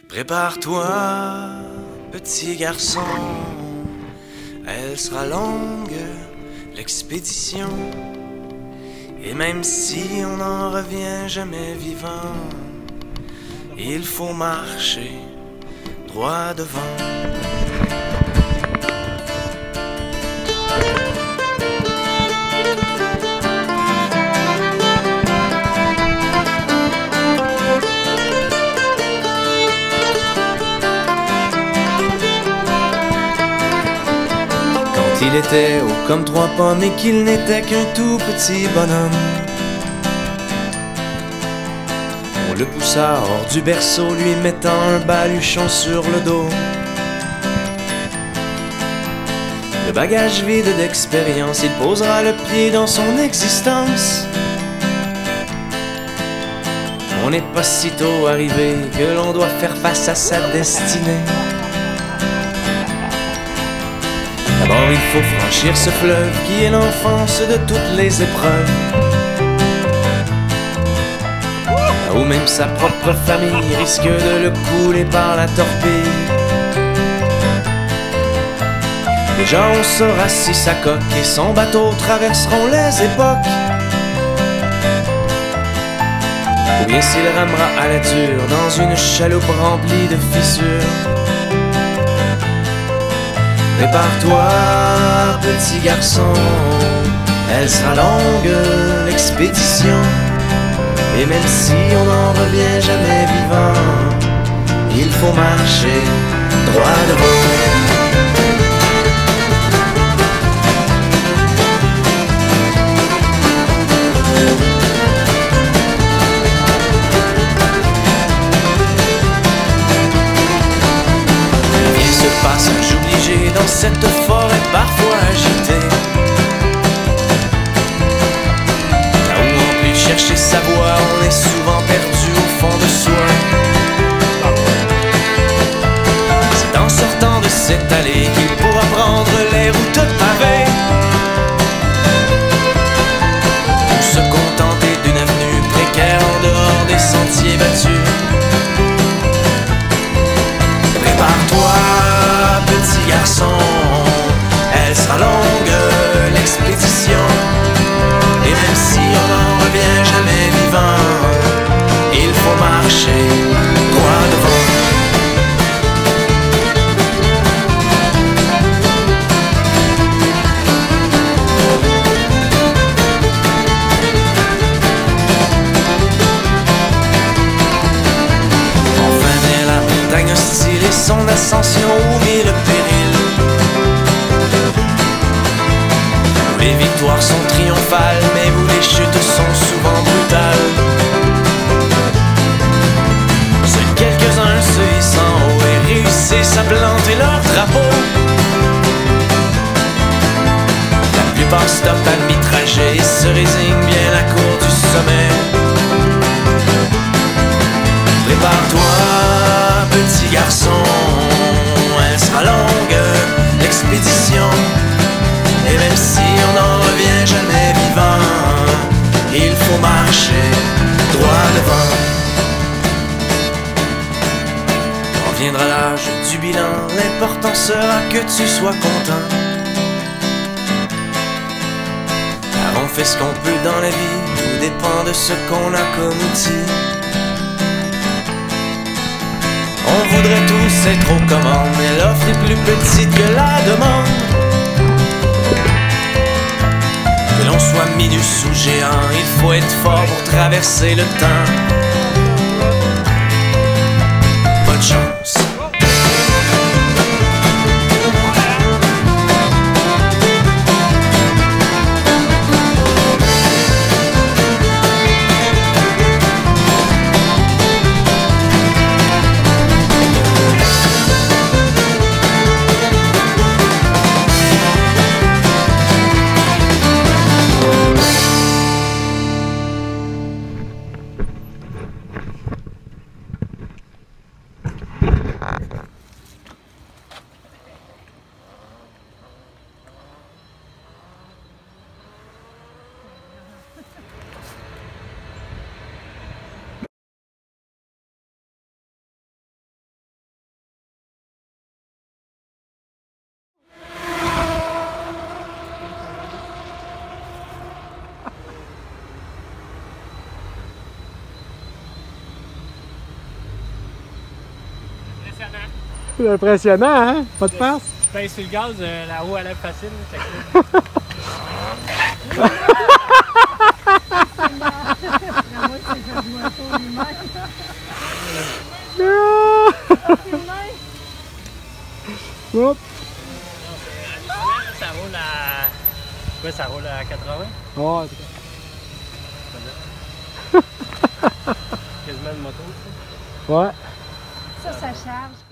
Prépare-toi, petit garçon, elle sera longue, l'expédition. Et même si on n'en revient jamais vivant, il faut marcher droit devant. Il était haut comme 3 pommes et qu'il n'était qu'un tout petit bonhomme. On le poussa hors du berceau, lui mettant un baluchon sur le dos. Le bagage vide d'expérience, il posera le pied dans son existence. On n'est pas si tôt arrivé que l'on doit faire face à sa destinée. D'abord il faut franchir ce fleuve qui est l'enfance de toutes les épreuves, là où même sa propre famille risque de le couler par la torpille. Déjà on saura si sa coque et son bateau traverseront les époques, ou bien s'il ramera à la dure dans une chaloupe remplie de fissures. Prépare-toi, petit garçon, elle sera longue, l'expédition. Et même si on n'en revient jamais vivant, il faut marcher droit devant. Passage obligé dans cette forêt parfois agitée, là où en plus de chercher sa voie, on est souvent perdu au fond de soi. C'est en sortant de cette allée qu'il pourra prendre les routes pavées, ou se contenter d'une avenue précaire en dehors des sentiers battus. Prépare-toi, petit garçon, elle sera longue, l'expédition. Et même si on n'en revient jamais vivant, il faut marcher droit devant. Enfin naît la montagne hostile et son ascension où mille périls. Les victoires sont triomphales, mais où les chutes sont souvent brutales. Seuls quelques-uns se hissent en haut et réussissent à planter leur drapeau. La plupart stoppent à mi-trajet et se résignent bien à court du sommet. Prépare-toi, petit garçon, elle sera longue, l'expédition. Et même si on n'en revient jamais vivant, il faut marcher droit devant. Quand viendra l'âge du bilan, l'important sera que tu sois content, car on fait ce qu'on peut dans la vie, tout dépend de ce qu'on a comme outil. On voudrait tous être aux commandes, mais l'offre est plus petite que la demande. Que l'on soit minus ou géant, il faut être fort pour traverser le temps. Bonne chance. C'est impressionnant, hein? Pas de farce? Tu pèses sur le gaz, la roue elle est facile. Hop. Ça roule à... Ouais, ça roule à 80. Oh, Quasiment une moto. ouais. Ça charge.